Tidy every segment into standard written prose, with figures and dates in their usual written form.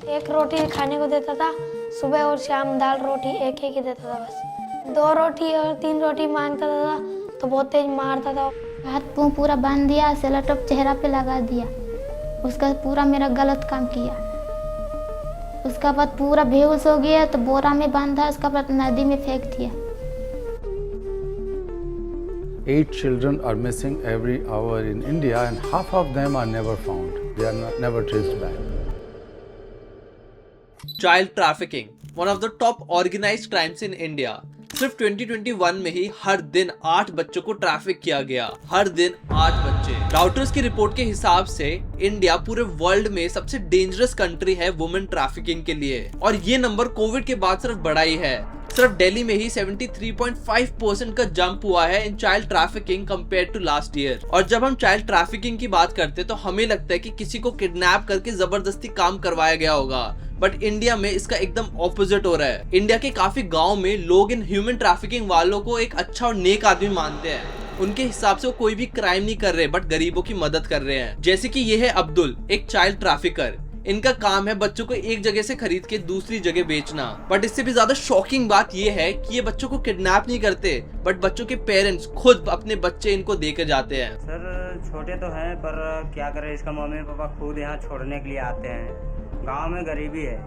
एक रोटी खाने को देता था, सुबह और शाम दाल रोटी एक ही देता था बस। 2 रोटी और 3 रोटी मांगता था तो बहुत तेज मारता था। हाथ पाँव पूरा बांध दिया, सेलोटेप चेहरा पे लगा दिया, उसका पूरा मेरा गलत काम किया। उसका बाद पूरा बेहोश हो गया तो बोरा में बांधा, उसका बाद नदी में फेंक दिया। 8 children are missing every hour in India and half of them are never found. They are never traced back. Child trafficking, one of the top organized crimes in India. सिर्फ 2021 में ही हर दिन 8 बच्चों को ट्रैफिक किया गया। हर दिन 8 बच्चे। राउटर्स की रिपोर्ट के हिसाब से इंडिया पूरे वर्ल्ड में सबसे डेंजरस कंट्री है वुमेन ट्रैफिकिंग के लिए, और ये नंबर कोविड के बाद सिर्फ बढ़ा ही है। सिर्फ दिल्ली में ही 73.5% का जंप हुआ है in child trafficking compare to last year. और जब हम चाइल्ड ट्रैफिकिंग की बात करते हैं तो हमें लगता है कि किसी को किडनैप करके जबरदस्ती काम करवाया गया होगा, बट इंडिया में इसका एकदम ऑपोजिट हो रहा है। इंडिया के काफी गाँव में लोग इन ह्यूमन ट्रैफिकिंग वालों को एक अच्छा और नेक आदमी मानते हैं। उनके हिसाब से वो कोई भी क्राइम नहीं कर रहे, बट गरीबों की मदद कर रहे हैं। जैसे कि ये है अब्दुल, एक चाइल्ड ट्रैफिकर। इनका काम है बच्चों को एक जगह से खरीद के दूसरी जगह बेचना। बट इससे भी ज्यादा शॉकिंग बात ये है कि ये बच्चों को किडनैप नहीं करते, बट बच्चों के पेरेंट्स खुद अपने बच्चे इनको देकर जाते हैं। सर छोटे तो हैं, पर क्या करें, इसका मम्मी पापा खुद यहाँ छोड़ने के लिए आते हैं। गांव में गरीबी है।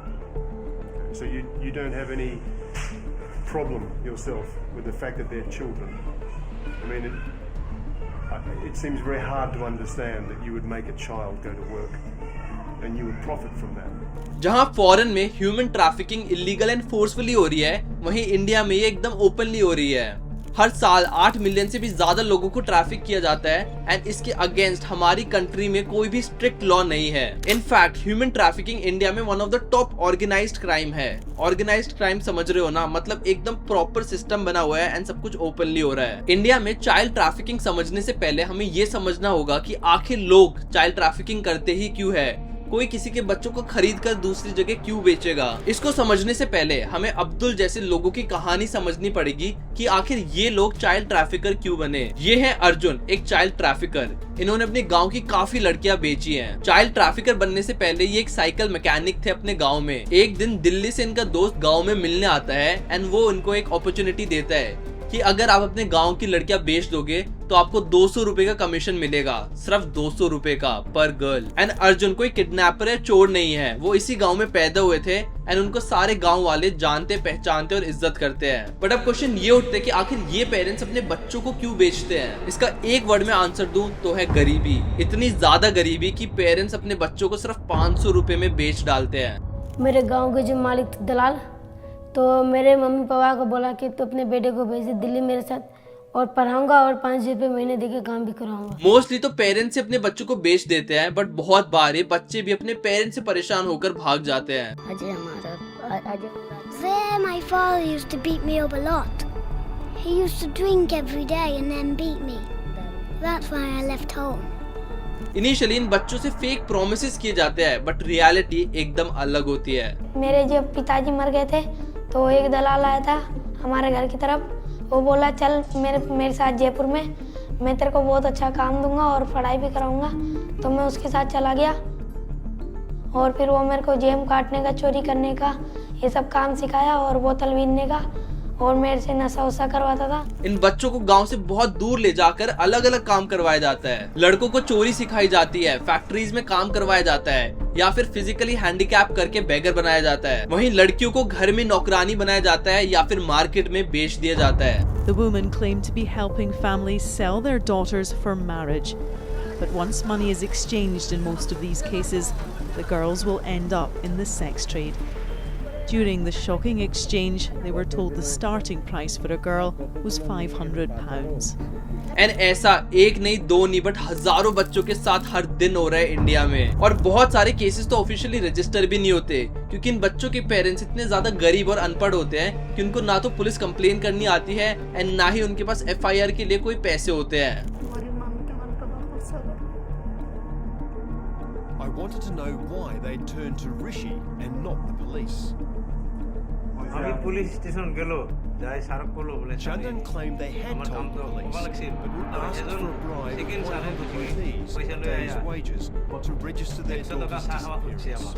So you don't have any problem yourself with the fact that they're children. I mean, it seems very hard to understand that you would make a child go to work and you would profit from that. जहां foreign में human trafficking illegal and forcefully हो रही है, वहीं India में ये एकदम openly हो रही है। हर साल 8 मिलियन से भी ज्यादा लोगों को ट्रैफिक किया जाता है एंड इसके अगेंस्ट हमारी कंट्री में कोई भी स्ट्रिक्ट लॉ नहीं है। इनफैक्ट ह्यूमन ट्रैफिकिंग इंडिया में one of the top organised crime है। ऑर्गेनाइज्ड क्राइम समझ रहे हो ना, मतलब एकदम प्रॉपर सिस्टम बना हुआ है एंड सब कुछ ओपनली हो रहा है। इंडिया में चाइल्ड ट्रैफिकिंग समझने से पहले हमें ये समझना होगा कि आखिर लोग चाइल्ड ट्रैफिकिंग करते ही क्यों है, कोई किसी के बच्चों को खरीद कर दूसरी जगह क्यों बेचेगा। इसको समझने से पहले हमें अब्दुल जैसे लोगों की कहानी समझनी पड़ेगी कि आखिर ये लोग चाइल्ड ट्रैफिकर क्यों बने। ये है अर्जुन, एक चाइल्ड ट्रैफिकर। इन्होंने अपने गांव की काफी लड़कियां बेची हैं। चाइल्ड ट्रैफिकर बनने से पहले ये एक साइकिल मैकेनिक थे अपने गाँव में। एक दिन दिल्ली से इनका दोस्त गाँव में मिलने आता है एंड वो इनको एक अपॉर्चुनिटी देता है कि अगर आप अपने गांव की लड़कियां बेच दोगे तो आपको 200 रुपए का कमीशन मिलेगा, सिर्फ 200 रुपए का पर गर्ल। एंड अर्जुन कोई किडनैपर है, चोर नहीं है, वो इसी गांव में पैदा हुए थे एंड उनको सारे गांव वाले जानते पहचानते और इज्जत करते हैं। बट अब क्वेश्चन ये उठते कि आखिर ये पेरेंट्स अपने बच्चों को क्यों बेचते हैं। इसका एक वर्ड में आंसर दूं तो है गरीबी। इतनी ज्यादा गरीबी कि पेरेंट्स अपने बच्चों को सिर्फ 500 रुपए में बेच डालते हैं। मेरे गाँव के जो मालिक थे दलाल, तो मेरे मम्मी पापा को बोला कि तू अपने बेटे को भेज दे दिल्ली मेरे साथ, और पढ़ाऊंगा और 5 रुपए महीने देके काम भी कराऊंगा। मोस्टली तो पेरेंट्स से अपने बच्चों को बेच देते हैं, बट बहुत बार ये बच्चे भी अपने पेरेंट्स से परेशान होकर भाग जाते हैं। There, my father used to beat me up a lot. He used to drink every day and then beat me. That's why I left home. Initially in बच्चों से फेक प्रोमिसेस किए जाते हैं, बट रियलिटी एकदम अलग होती है। मेरे जब पिताजी मर गए थे तो एक दलाल आया था हमारे घर की तरफ। वो बोला चल मेरे साथ जयपुर में, मैं तेरे को बहुत अच्छा काम दूंगा और पढ़ाई भी कराऊंगा। तो मैं उसके साथ चला गया और फिर वो मेरे को जेम काटने का, चोरी करने का, ये सब काम सिखाया और बोतल बीनने का, और मेरे से नशा वशा करवाता था। इन बच्चों को गांव से बहुत दूर ले जाकर अलग अलग काम करवाया जाता है। लड़कों को चोरी सिखाई जाती है, फैक्ट्रीज में काम करवाया जाता है, या फिर फिजिकली हैंडीकैप करके बेगर बनाया जाता है। वहीं लड़कियों को घर में नौकरानी बनाया जाता है या फिर मार्केट में बेच दिया जाता है। The women claim to be helping families sell their daughters for marriage, but once money is exchanged in most of these cases, the girls will end up in the sex trade. During the shocking exchange, they were told the starting price for a girl was £500. And ऐसा एक नहीं, दो नहीं, but हजारों बच्चों के साथ हर दिन हो रहा है इंडिया में। और बहुत सारे केसेस तो ऑफिशियली रजिस्टर भी नहीं होते, क्योंकि इन बच्चों के पेरेंट्स इतने ज्यादा गरीब और अनपढ़ होते हैं कि उनको ना तो पुलिस कंप्लेन करनी आती है एंड ना ही उनके पास FIR के लिए कोई पैसे होते हैं। I wanted to know why they turned to Rishi and not the police. আমি পুলিশ স্টেশন গেল, যাই সারক করলো বলে Chandan claimed they had told the police, but were asked for a bribe of 100 rupees to pay his wages to register their daughter's disappearance.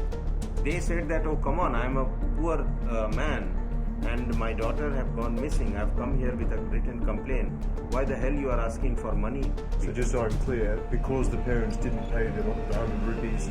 They said that, oh come on, I'm a poor man and my daughter have gone missing. I've come here with a written complaint. Why the hell you are asking for money? So just so I'm clear, because the parents didn't pay the 100 rupees,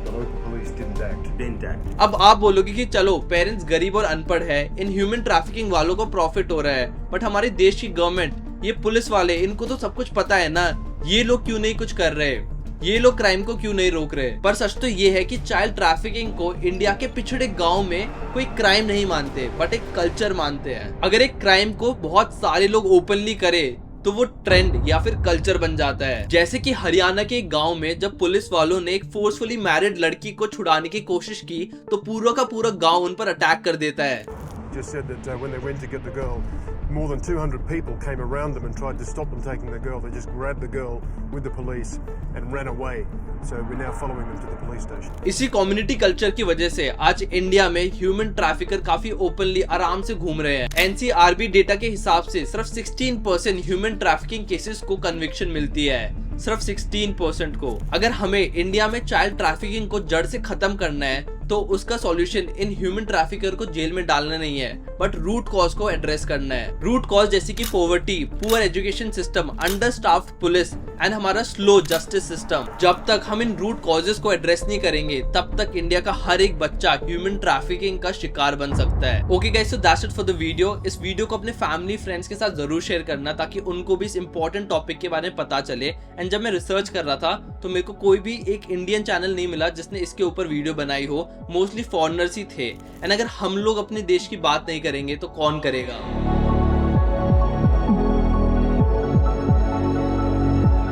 the local police didn't act. Didn't act. अब आप बोलोगे कि चलो parents गरीब और अनपढ़ है, in human trafficking वालों को प्रॉफिट हो रहा है, बट हमारे देश की गवर्नमेंट, ये पुलिस वाले, इनको तो सब कुछ पता है ना, ये लोग क्यों नहीं कुछ कर रहे, ये लोग क्राइम को क्यों नहीं रोक रहे। पर सच तो ये है कि चाइल्ड ट्रैफिकिंग को इंडिया के पिछड़े गांव में कोई क्राइम नहीं मानते, बट एक कल्चर मानते हैं। अगर एक क्राइम को बहुत सारे लोग ओपनली करे तो वो ट्रेंड या फिर कल्चर बन जाता है। जैसे कि हरियाणा के एक गांव में जब पुलिस वालों ने एक फोर्सफुली मैरिड लड़की को छुड़ाने की कोशिश की तो पूरा का पूरा गांव उन पर अटैक कर देता है। Just said that when they went to get the girl, more than 200 people came around them and tried to stop them taking the girl. They just grabbed the girl with the police and ran away. So we're now following them to the police station. इसी community culture की वजह से आज India में human trafficker काफी openly आराम से घूम रहे हैं। एनसीआरबी डेटा के हिसाब से सिर्फ 16% ह्यूमन ट्रैफिकिंग केसेस को कन्विक्शन मिलती है, सिर्फ 16% को। अगर हमें इंडिया में चाइल्ड ट्रैफिकिंग को जड़ से खत्म करना है तो उसका सॉल्यूशन इन ह्यूमन ट्रैफिकर को जेल में डालना नहीं है, बट रूट कॉज को एड्रेस करना है। रूट कॉज जैसे कि poverty, poor education system, under staffed police and हमारा स्लो जस्टिस सिस्टम। जब तक हम इन रूट कॉजेस को एड्रेस नहीं करेंगे तब तक इंडिया का हर एक बच्चा ह्यूमन ट्रैफिकिंग का शिकार बन सकता है। Okay guys, so that's it for the video. इस वीडियो को अपने फैमिली फ्रेंड्स के साथ जरूर शेयर करना ताकि उनको भी इस इंपॉर्टेंट टॉपिक के बारे में पता चले। एंड जब मैं रिसर्च कर रहा था तो मेरे को कोई भी एक इंडियन चैनल नहीं मिला जिसने इसके ऊपर वीडियो बनाई हो, मोस्टली फॉरेनर्स ही थे। एंड अगर हम लोग अपने देश की बात नहीं करेंगे तो कौन करेगा।